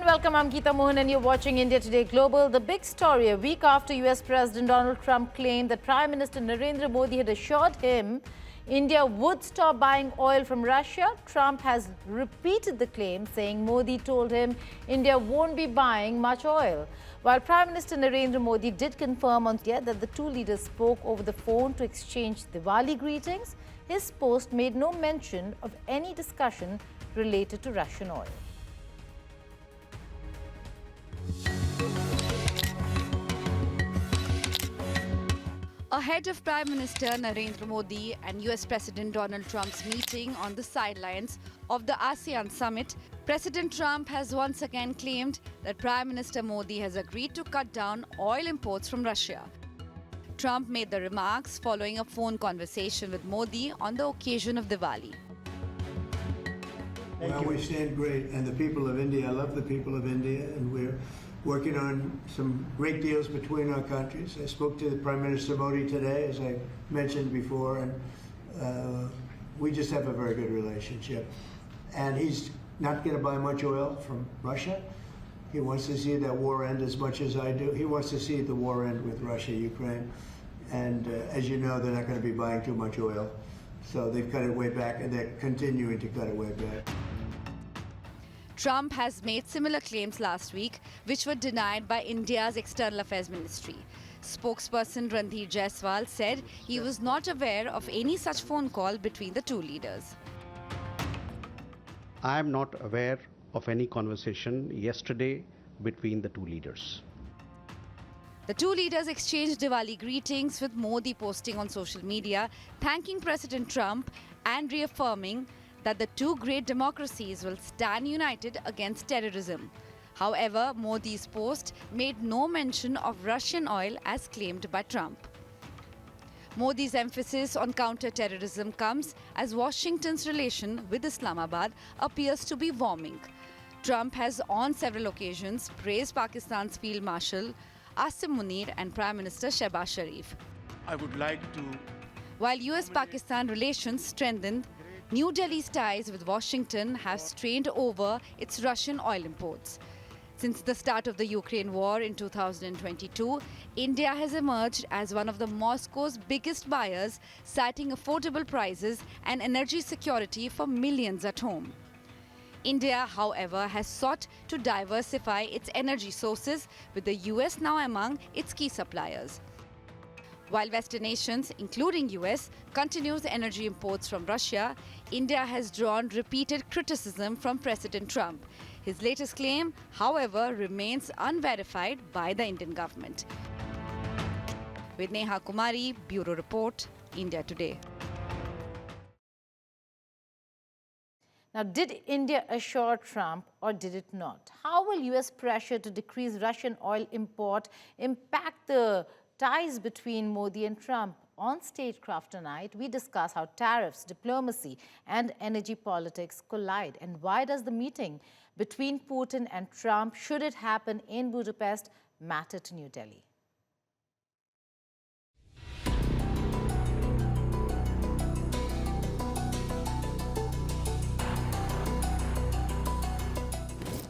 welcome. I'm Geeta Mohan and you're watching India Today Global. The big story, a week after US President Donald Trump claimed that Prime Minister Narendra Modi had assured him India would stop buying oil from Russia, Trump has repeated the claim, saying Modi told him India won't be buying much oil. While Prime Minister Narendra Modi did confirm on Tuesday that the two leaders spoke over the phone to exchange Diwali greetings, his post made no mention of any discussion related to Russian oil. Ahead of Prime Minister Narendra Modi and US President Donald Trump's meeting on the sidelines of the ASEAN summit, President Trump has once again claimed that Prime Minister Modi has agreed to cut down oil imports from Russia. Trump made the remarks following a phone conversation with Modi on the occasion of Diwali. Well, we stand great, and the people of India, I love the people of India, and we're working on some great deals between our countries. I spoke to Prime Minister Modi today, as I mentioned before, and we just have a very good relationship. And he's not going to buy much oil from Russia. He wants to see that war end as much as I do. He wants to see the war end with Russia, Ukraine. And as you know, they're not going to be buying too much oil. So they've cut it way back, and they're continuing to cut it way back. Trump has made similar claims last week, which were denied by India's External Affairs Ministry. Spokesperson Randhir Jaiswal said he was not aware of any such phone call between the two leaders. I am not aware of any conversation yesterday between the two leaders. The two leaders exchanged Diwali greetings, with Modi posting on social media thanking President Trump and reaffirming that the two great democracies will stand united against terrorism. However, Modi's post made no mention of Russian oil as claimed by Trump. Modi's emphasis on counter-terrorism comes as Washington's relation with Islamabad appears to be warming. Trump has on several occasions praised Pakistan's Field Marshal Asim Munir and Prime Minister Shehbaz Sharif. I would like to... While US-Pakistan relations strengthened, New Delhi's ties with Washington have strained over its Russian oil imports. Since the start of the Ukraine war in 2022, India has emerged as one of the Moscow's biggest buyers, citing affordable prices and energy security for millions at home. India, however, has sought to diversify its energy sources, with the US now among its key suppliers. While Western nations, including US, continues energy imports from Russia, India has drawn repeated criticism from President Trump. His latest claim, however, remains unverified by the Indian government. With Neha Kumari, Bureau Report, India Today. Now, did India assure Trump or did it not? How will US pressure to decrease Russian oil import impact the ties between Modi and Trump? On Statecraft tonight, we discuss how tariffs, diplomacy, and energy politics collide, and why does the meeting between Putin and Trump, should it happen in Budapest, matter to New Delhi?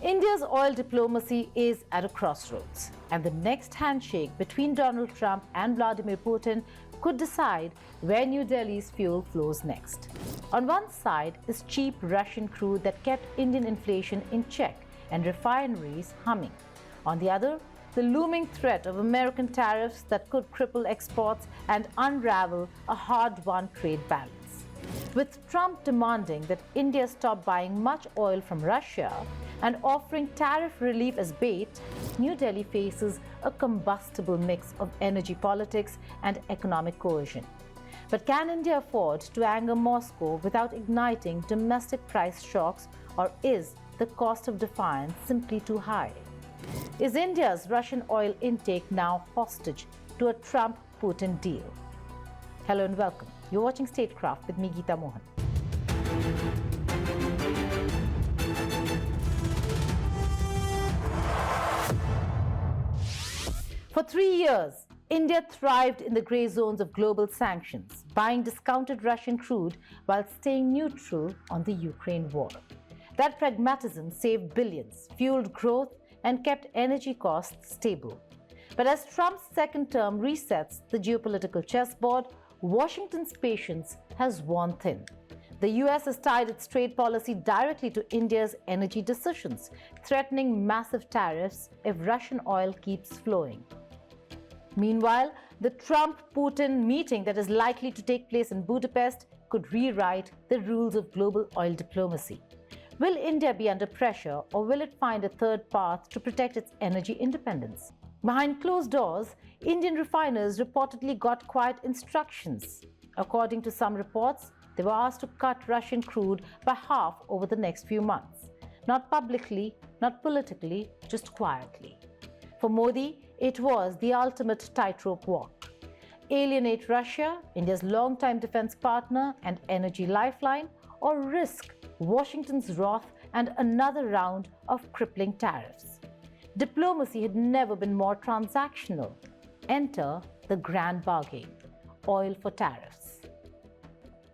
India's oil diplomacy is at a crossroads, and the next handshake between Donald Trump and Vladimir Putin could decide where New Delhi's fuel flows next. On one side is cheap Russian crude that kept Indian inflation in check and refineries humming. On the other, the looming threat of American tariffs that could cripple exports and unravel a hard-won trade balance. With Trump demanding that India stop buying much oil from Russia and offering tariff relief as bait, New Delhi faces a combustible mix of energy politics and economic coercion. But can India afford to anger Moscow without igniting domestic price shocks, or is the cost of defiance simply too high? Is India's Russian oil intake now hostage to a Trump-Putin deal? Hello and welcome. You're watching Statecraft with me, Geeta Mohan. For 3 years, India thrived in the grey zones of global sanctions, buying discounted Russian crude while staying neutral on the Ukraine war. That pragmatism saved billions, fueled growth, and kept energy costs stable. But as Trump's second term resets the geopolitical chessboard, Washington's patience has worn thin. The US has tied its trade policy directly to India's energy decisions, threatening massive tariffs if Russian oil keeps flowing. Meanwhile, the Trump-Putin meeting that is likely to take place in Budapest could rewrite the rules of global oil diplomacy. Will India be under pressure, or will it find a third path to protect its energy independence? Behind closed doors, Indian refiners reportedly got quiet instructions. According to some reports, they were asked to cut Russian crude by half over the next few months. Not publicly, not politically, just quietly. For Modi, it was the ultimate tightrope walk. Alienate Russia, India's longtime defense partner and energy lifeline, or risk Washington's wrath and another round of crippling tariffs. Diplomacy had never been more transactional. Enter the grand bargain: oil for tariffs.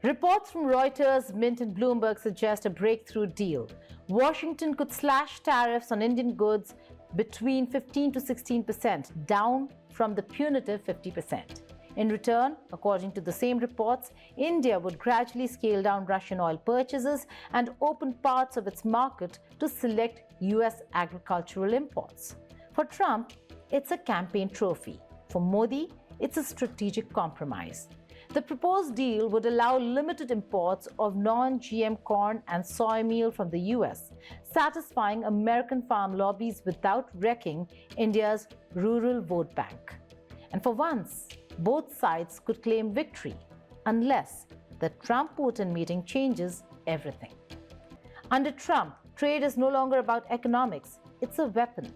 Reports from Reuters, Mint and Bloomberg suggest a breakthrough deal. Washington could slash tariffs on Indian goods between 15 to 16%, down from the punitive 50%. In return, according to the same reports, India would gradually scale down Russian oil purchases and open parts of its market to select US agricultural imports. For Trump, it's a campaign trophy. For Modi, it's a strategic compromise. The proposed deal would allow limited imports of non-GM corn and soy meal from the US, satisfying American farm lobbies without wrecking India's rural vote bank. And for once, both sides could claim victory, unless the Trump-Putin meeting changes everything. Under Trump, trade is no longer about economics, it's a weapon.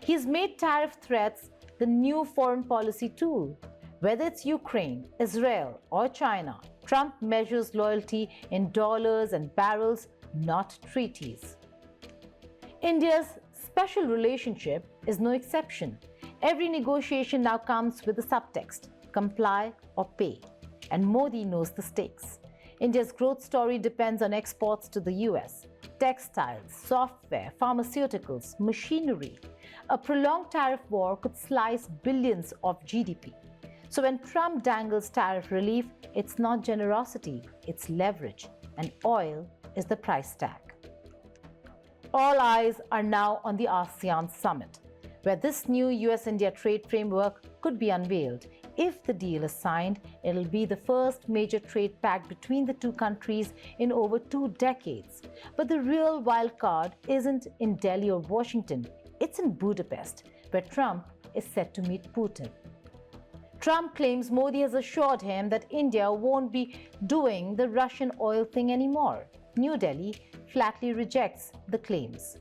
He's made tariff threats the new foreign policy tool. Whether it's Ukraine, Israel, or China, Trump measures loyalty in dollars and barrels, not treaties. India's special relationship is no exception. Every negotiation now comes with a subtext: comply or pay. And Modi knows the stakes. India's growth story depends on exports to the US: textiles, software, pharmaceuticals, machinery. A prolonged tariff war could slice billions of GDP. So when Trump dangles tariff relief, it's not generosity, it's leverage, and oil is the price tag. All eyes are now on the ASEAN summit, where this new US-India trade framework could be unveiled. If the deal is signed, it'll be the first major trade pact between the two countries in over 2 decades. But the real wild card isn't in Delhi or Washington, it's in Budapest, where Trump is set to meet Putin. Trump claims Modi has assured him that India won't be doing the Russian oil thing anymore. New Delhi flatly rejects the claims.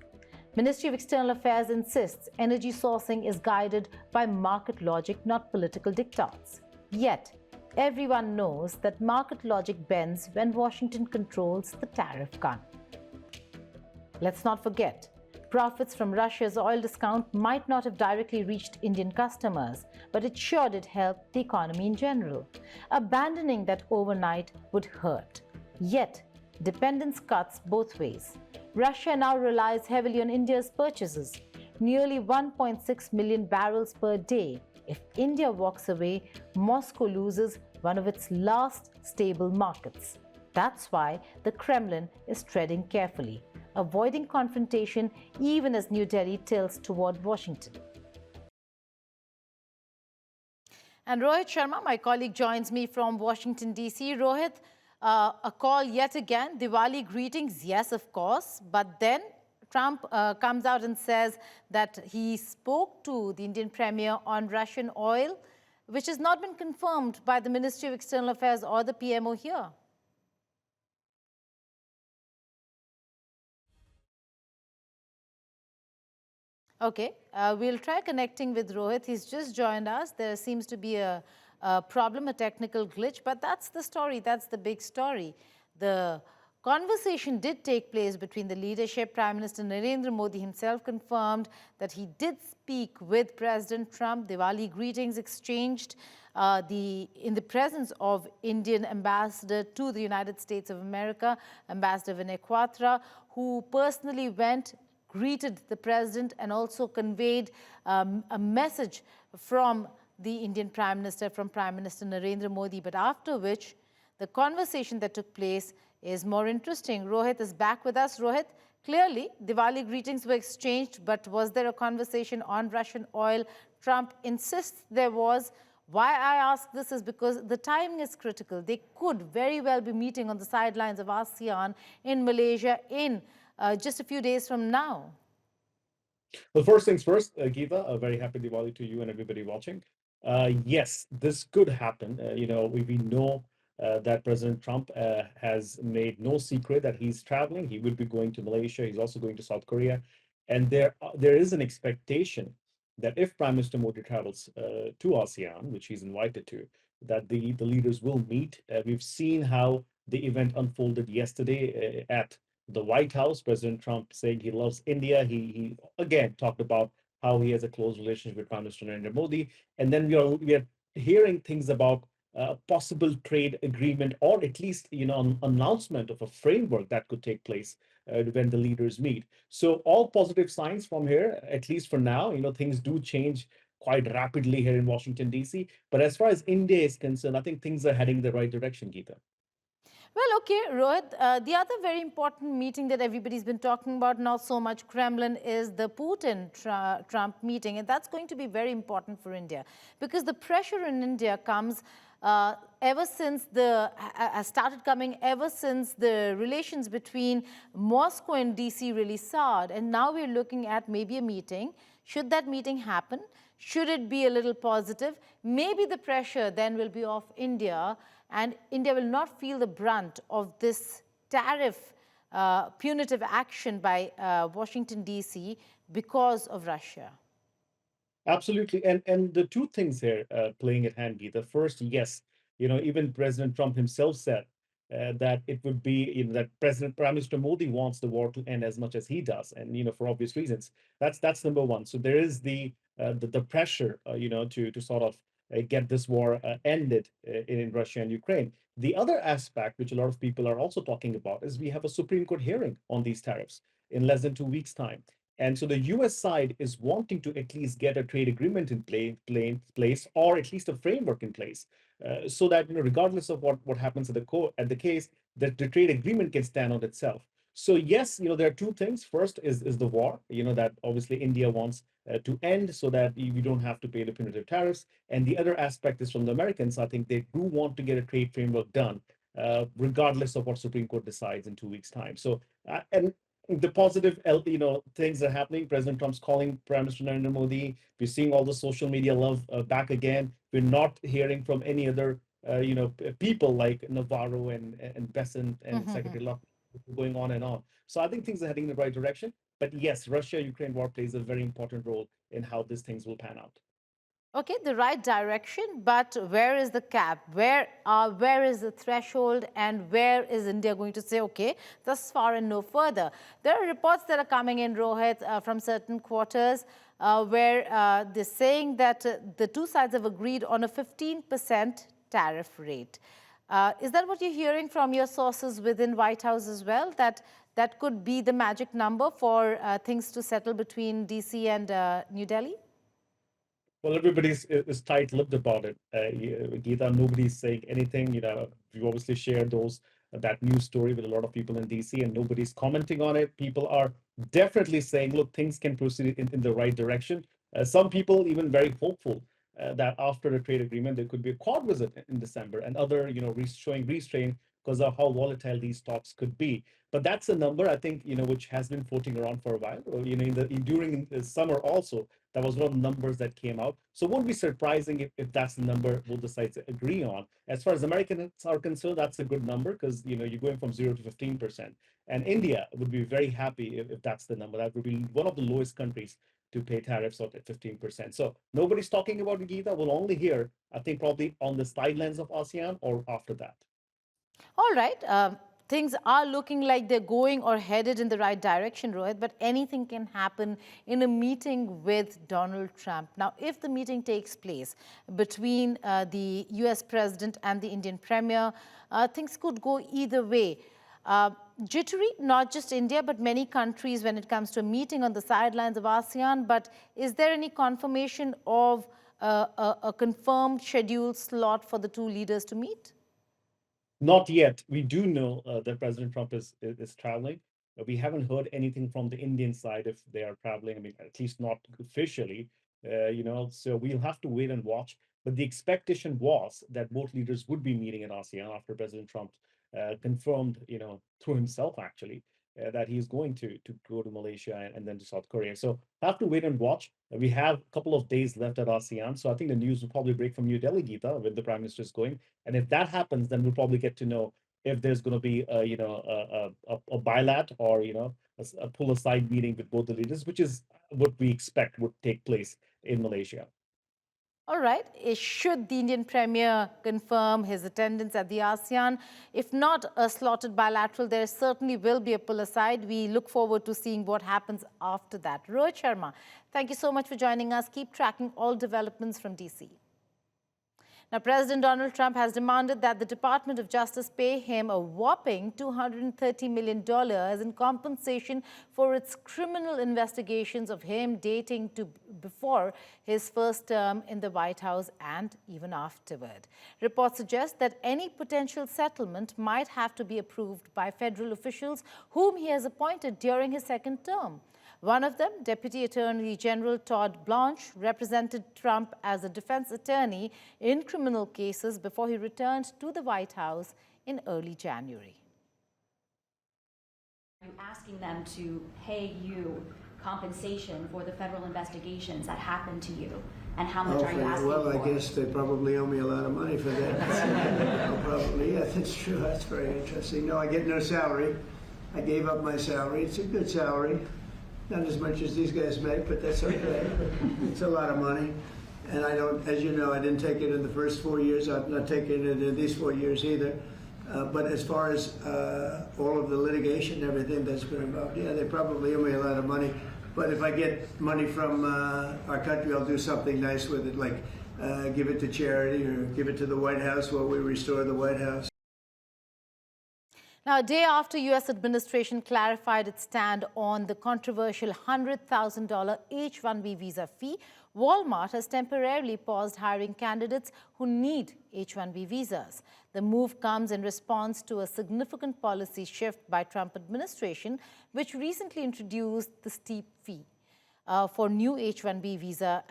Ministry of External Affairs insists energy sourcing is guided by market logic, not political diktats. Yet, everyone knows that market logic bends when Washington controls the tariff gun. Let's not forget, profits from Russia's oil discount might not have directly reached Indian customers, but it sure did help the economy in general. Abandoning that overnight would hurt. Yet, dependence cuts both ways. Russia now relies heavily on India's purchases, nearly 1.6 million barrels per day. If India walks away, Moscow loses one of its last stable markets. That's why the Kremlin is treading carefully, avoiding confrontation even as New Delhi tilts toward Washington. And Rohit Sharma, my colleague, joins me from Washington, D.C. Rohit, a call yet again, Diwali greetings, yes, of course, but then Trump comes out and says that he spoke to the Indian Premier on Russian oil, which has not been confirmed by the Ministry of External Affairs or the PMO here. Okay, we'll try connecting with Rohit. He's just joined us. There seems to be a problem, a technical glitch, but that's the story. That's the big story. The conversation did take place between the leadership. Prime Minister Narendra Modi himself confirmed that he did speak with President Trump. Diwali greetings exchanged in the presence of Indian ambassador to the United States of America, Ambassador Vinay Quatra, who personally went, greeted the president, and also conveyed a message from the Indian Prime Minister, from Prime Minister Narendra Modi, but after which the conversation that took place is more interesting. Rohit is back with us. Rohit, clearly Diwali greetings were exchanged, but was there a conversation on Russian oil? Trump insists there was. Why I ask this is because the timing is critical. They could very well be meeting on the sidelines of ASEAN in Malaysia in just a few days from now. Well, first things first, Geeta, a very happy Diwali to you and everybody watching. Yes, this could happen. We know that President Trump has made no secret that he's traveling. He will be going to Malaysia. He's also going to South Korea. And there is an expectation that if Prime Minister Modi travels to ASEAN, which he's invited to, that the leaders will meet. We've seen how the event unfolded yesterday at the White House. President Trump saying he loves India. He again talked about how he has a close relationship with Prime Minister Narendra Modi. And then we are hearing things about possible trade agreement, or at least an announcement of a framework that could take place when the leaders meet. So all positive signs from here, at least for now. Things do change quite rapidly here in Washington, D.C. But as far as India is concerned, I think things are heading in the right direction, Geeta. Well, okay, Rohit, the other very important meeting that everybody's been talking about, not so much Kremlin, is the Putin-Trump meeting. And that's going to be very important for India because the pressure in India comes ever since started coming ever since the relations between Moscow and DC really soured. And now we're looking at maybe a meeting. Should that meeting happen? Should it be a little positive? Maybe the pressure then will be off India, and India will not feel the brunt of this tariff punitive action by Washington, D.C. because of Russia. Absolutely. And the two things here playing at hand, Geeta. First, yes, even President Trump himself said that it would be, that Prime Minister Modi wants the war to end as much as he does, and for obvious reasons. That's number one. So there is the pressure, to sort of get this war ended in Russia and Ukraine. The other aspect, which a lot of people are also talking about, is we have a Supreme Court hearing on these tariffs in less than 2 weeks' time. And so the US side is wanting to at least get a trade agreement in place, or at least a framework in place, so that regardless of what happens at the case, that the trade agreement can stand on itself. So yes, there are two things. First is the war, that obviously India wants to end so that we don't have to pay the punitive tariffs. And the other aspect is from the Americans. I think they do want to get a trade framework done, regardless of what Supreme Court decides in 2 weeks' time. So and the positive, things are happening. President Trump's calling Prime Minister Narendra Modi. We're seeing all the social media love back again. We're not hearing from any other, people like Navarro and Besant and Secretary Locke going on and on. So I think things are heading in the right direction. But yes, Russia-Ukraine war plays a very important role in how these things will pan out. Okay, the right direction, but where is the cap? Where is the threshold, and where is India going to say, okay, thus far and no further? There are reports that are coming in, Rohit, from certain quarters where they're saying that the two sides have agreed on a 15% tariff rate. Is that what you're hearing from your sources within White House as well, that that could be the magic number for things to settle between DC and New Delhi? Well, everybody is tight-lipped about it, Geeta. Nobody's saying anything. We obviously shared that news story with a lot of people in DC, and nobody's commenting on it. People are definitely saying, look, things can proceed in the right direction. Some people even very hopeful that after the trade agreement, there could be a quad visit in December, and other, showing restraint because of how volatile these talks could be. But that's a number, I think, which has been floating around for a while. During the summer also, that was one of the numbers that came out. So it won't be surprising if that's the number both the sides agree on. As far as Americans are concerned, that's a good number because, you're going from 0 to 15%. And India would be very happy if that's the number. That would be one of the lowest countries to pay tariffs at 15%. So nobody's talking about Geeta. We'll only hear, I think, probably on the sidelines of ASEAN or after that. All right. Things are looking like they're going or headed in the right direction, Rohit, but anything can happen in a meeting with Donald Trump. Now, if the meeting takes place between the US president and the Indian premier, things could go either way. Jittery, not just India, but many countries when it comes to a meeting on the sidelines of ASEAN. But is there any confirmation of a confirmed scheduled slot for the two leaders to meet? Not yet. We do know that President Trump is traveling. We haven't heard anything from the Indian side if they are traveling. I mean, at least not officially, so we'll have to wait and watch. But the expectation was that both leaders would be meeting in ASEAN after President Trump confirmed, through himself actually, that he's going to go to Malaysia and then to South Korea. So have to wait and watch. We have a couple of days left at ASEAN. So I think the news will probably break from New Delhi, Geeta, with the Prime Minister is going. And if that happens, then we'll probably get to know if there's going to be a bilat or a pull aside meeting with both the leaders, which is what we expect would take place in Malaysia. All right. Should the Indian Premier confirm his attendance at the ASEAN? If not a slotted bilateral, there certainly will be a pull aside. We look forward to seeing what happens after that. Rohit Sharma, thank you so much for joining us. Keep tracking all developments from DC. Now, President Donald Trump has demanded that the Department of Justice pay him a whopping $230 million in compensation for its criminal investigations of him dating to before his first term in the White House and even afterward. Reports suggest that any potential settlement might have to be approved by federal officials whom he has appointed during his second term. One of them, Deputy Attorney General Todd Blanche, represented Trump as a defense attorney in criminal cases before he returned to the White House in early January. Are you asking them to pay you compensation for the federal investigations that happened to you? And how much are you asking well, for? I guess they probably owe me a lot of money for that. Probably, yeah, that's true. That's very interesting. No, I get no salary. I gave up my salary. It's a good salary. Not as much as these guys make, but that's okay. It's a lot of money. And I don't, as you know, I didn't take it in the first 4 years. I'm not taking it in these 4 years either. But as far as all of the litigation and everything that's been involved, yeah, they probably owe me a lot of money. But if I get money from our country, I'll do something nice with it, like give it to charity or give it to the White House while we restore the White House. Now, a day after U.S. administration clarified its stand on the controversial $100,000 H-1B visa fee, Walmart has temporarily paused hiring candidates who need H-1B visas. The move comes in response to a significant policy shift by Trump administration, which recently introduced the steep fee for new H-1B visa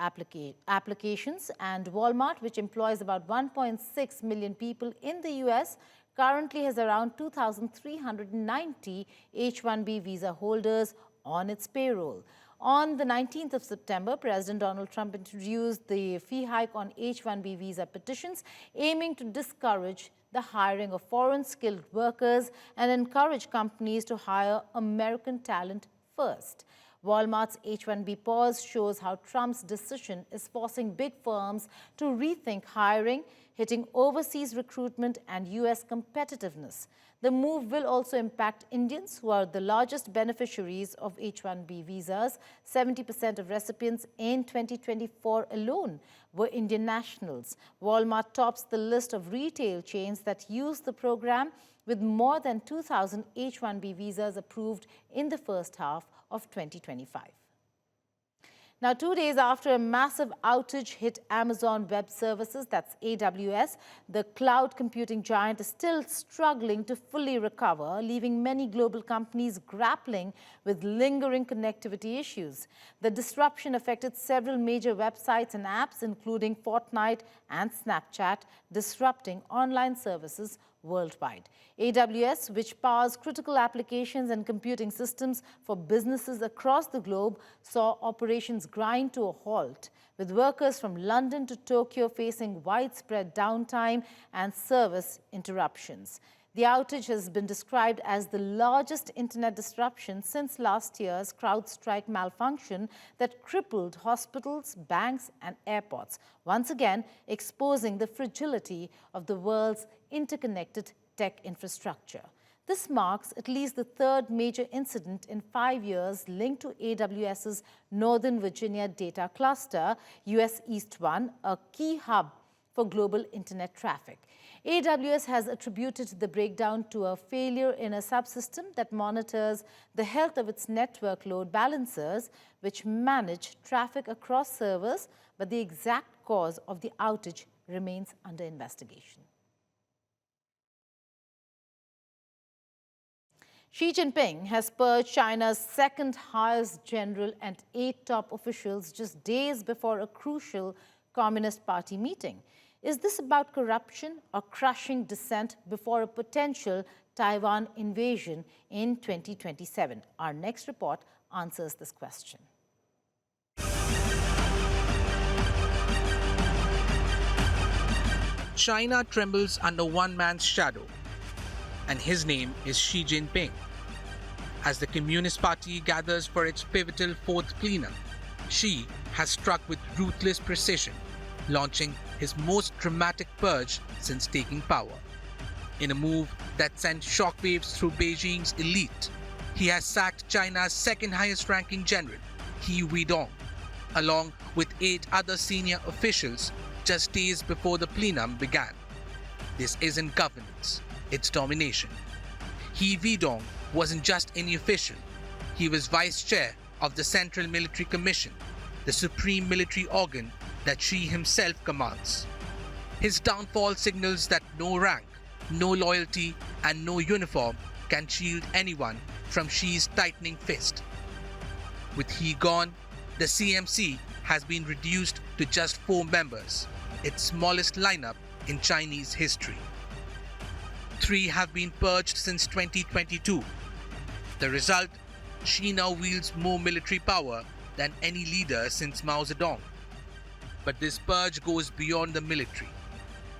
applications. And Walmart, which employs about 1.6 million people in the U.S., currently has around 2,390 H-1B visa holders on its payroll. On the 19th of September, President Donald Trump introduced the fee hike on H-1B visa petitions, aiming to discourage the hiring of foreign skilled workers and encourage companies to hire American talent first. Walmart's H-1B pause shows how Trump's decision is forcing big firms to rethink hiring, hitting overseas recruitment and U.S. competitiveness. The move will also impact Indians, who are the largest beneficiaries of H-1B visas. 70% of recipients in 2024 alone were Indian nationals. Walmart tops the list of retail chains that use the program, with more than 2,000 H-1B visas approved in the first half of 2025. Now, 2 days after a massive outage hit Amazon Web Services, that's AWS, the cloud computing giant is still struggling to fully recover, leaving many global companies grappling with lingering connectivity issues. The disruption affected several major websites and apps, including Fortnite and Snapchat, disrupting online services worldwide. AWS, which powers critical applications and computing systems for businesses across the globe, saw operations grind to a halt, with workers from London to Tokyo facing widespread downtime and service interruptions. The outage has been described as the largest internet disruption since last year's CrowdStrike malfunction that crippled hospitals, banks, and airports, once again exposing the fragility of the world's interconnected tech infrastructure. This marks at least the third major incident in 5 years linked to AWS's Northern Virginia data cluster, US East 1, a key hub for global internet traffic. AWS has attributed the breakdown to a failure in a subsystem that monitors the health of its network load balancers, which manage traffic across servers, but the exact cause of the outage remains under investigation. Xi Jinping has purged China's second highest general and 8 top officials just days before a crucial Communist Party meeting. Is this about corruption or crushing dissent before a potential Taiwan invasion in 2027? Our next report answers this question. China trembles under one man's shadow, and his name is Xi Jinping. As the Communist Party gathers for its pivotal fourth plenum, Xi has struck with ruthless precision, launching his most dramatic purge since taking power. In a move that sent shockwaves through Beijing's elite, he has sacked China's second highest ranking general, He Weidong, along with 8 other senior officials just days before the plenum began. This isn't governance, it's domination. He Weidong wasn't just any official, he was vice chair of the Central Military Commission, the supreme military organ that Xi himself commands. His downfall signals that no rank, no loyalty, and no uniform can shield anyone from Xi's tightening fist. With He gone, the CMC has been reduced to just 4 members, its smallest lineup in Chinese history. 3 have been purged since 2022. The result, Xi now wields more military power than any leader since Mao Zedong. But this purge goes beyond the military.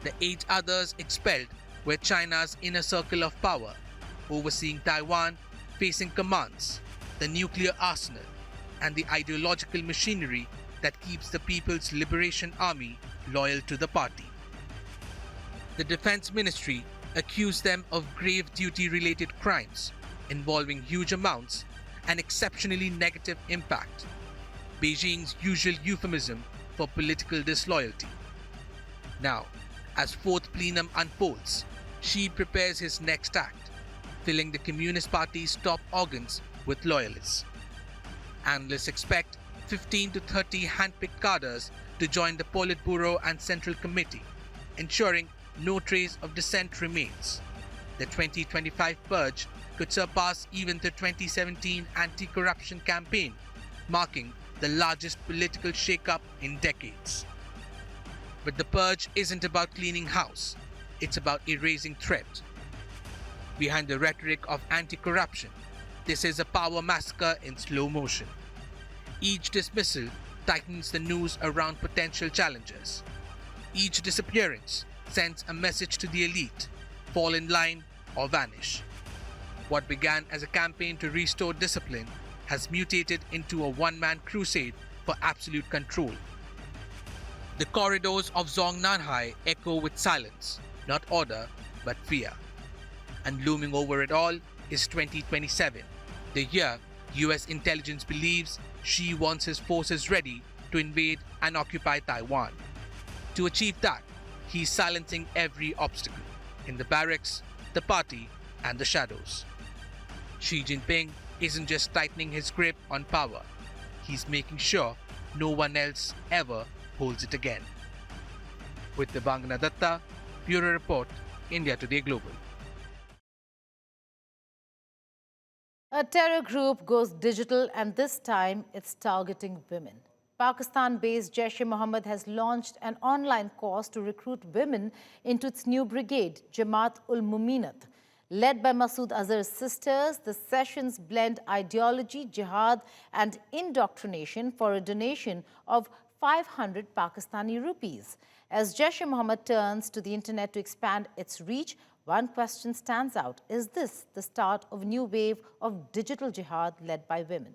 The 8 others expelled were China's inner circle of power, overseeing Taiwan, facing commands, the nuclear arsenal, and the ideological machinery that keeps the People's Liberation Army loyal to the party. The Defense Ministry accused them of grave duty-related crimes involving huge amounts and exceptionally negative impact, Beijing's usual euphemism for political disloyalty. Now, as fourth plenum unfolds, Xi prepares his next act, filling the Communist Party's top organs with loyalists. Analysts expect 15 to 30 hand-picked cadres to join the Politburo and Central Committee, ensuring no trace of dissent remains. The 2025 purge could surpass even the 2017 anti-corruption campaign, marking the largest political shake-up in decades. But the purge isn't about cleaning house, it's about erasing threat. Behind the rhetoric of anti-corruption, this is a power massacre in slow motion. Each dismissal tightens the noose around potential challengers. Each disappearance sends a message to the elite: fall in line or vanish. What began as a campaign to restore discipline has mutated into a one-man crusade for absolute control. The corridors of Zhongnanhai echo with silence, not order, but fear. And looming over it all is 2027, the year US intelligence believes Xi wants his forces ready to invade and occupy Taiwan. To achieve that, he's silencing every obstacle in the barracks, the party, and the shadows. Xi Jinping isn't just tightening his grip on power, he's making sure no one else ever holds it again. With Devangana Datta, Bureau Report, India Today Global. A terror group goes digital, and this time it's targeting women. Pakistan-based Jaish-e-Mohammed has launched an online course to recruit women into its new brigade, Jamaat-ul-Muminat. Led by Masood Azhar's sisters, the sessions blend ideology, jihad, and indoctrination for a donation of 500 Pakistani rupees. As Jaish-e-Mohammed turns to the internet to expand its reach, one question stands out: is this the start of a new wave of digital jihad led by women?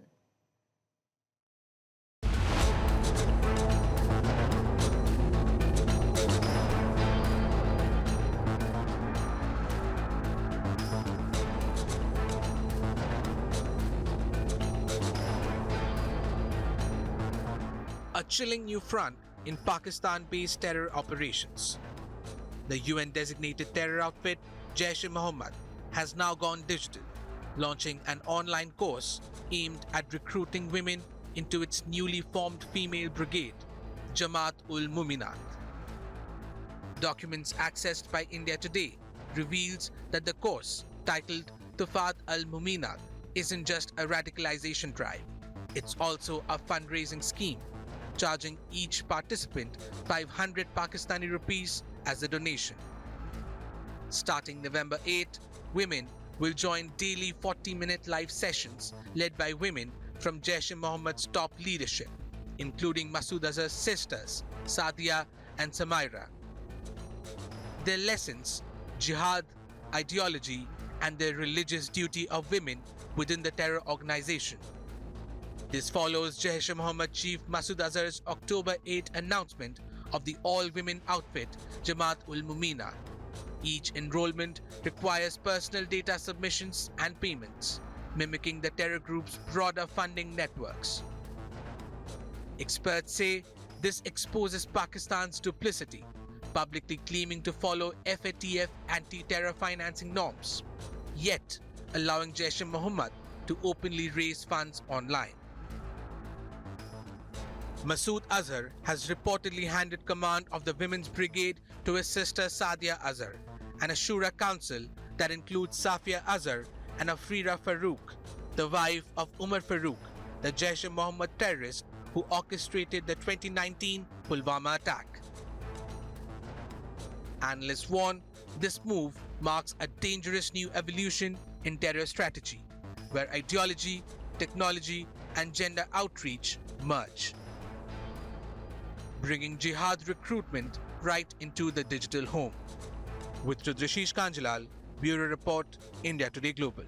A chilling new front in Pakistan-based terror operations. The UN-designated terror outfit Jaish-e-Mohammed has now gone digital, launching an online course aimed at recruiting women into its newly formed female brigade, Jamaat-ul-Muminat. Documents accessed by India Today reveals that the course, titled Tufat al-Muminat, isn't just a radicalization drive. It's also a fundraising scheme, charging each participant 500 Pakistani rupees as a donation. Starting November 8, women will join daily 40-minute live sessions led by women from Jaish-e-Mohammed's top leadership, including Masood Azhar's sisters, Sadia and Samaira. Their lessons, jihad, ideology, and the religious duty of women within the terror organization. This follows Jaish-e-Mohammed chief Masood Azhar's October 8 announcement of the all-women outfit Jamaat-ul-Muminat. Each enrollment requires personal data submissions and payments, mimicking the terror group's broader funding networks. Experts say this exposes Pakistan's duplicity, publicly claiming to follow FATF anti-terror financing norms, yet allowing Jaish-e-Mohammed to openly raise funds online. Masood Azhar has reportedly handed command of the women's brigade to his sister Sadia Azhar, and a Shura council that includes Safia Azhar and Afrira Farouk, the wife of Umar Farouk, the Jaish-e-Mohammed terrorist who orchestrated the 2019 Pulwama attack. Analysts warn this move marks a dangerous new evolution in terror strategy, where ideology, technology, and gender outreach merge, bringing jihad recruitment right into the digital home. With Rudrashish Kanjalal, Bureau Report, India Today Global.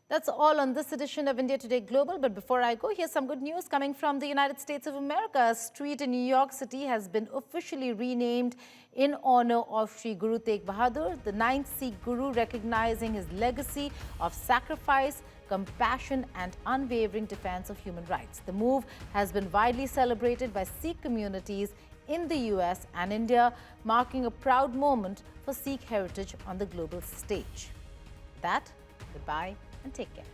That's all on this edition of India Today Global. But before I go, here's some good news coming from the United States of America. A street in New York City has been officially renamed in honor of Sri Guru Tegh Bahadur, the 9th Sikh Guru, recognizing his legacy of sacrifice, compassion and unwavering defense of human rights. The move has been widely celebrated by Sikh communities in the US and India, marking a proud moment for Sikh heritage on the global stage. With that, goodbye and take care.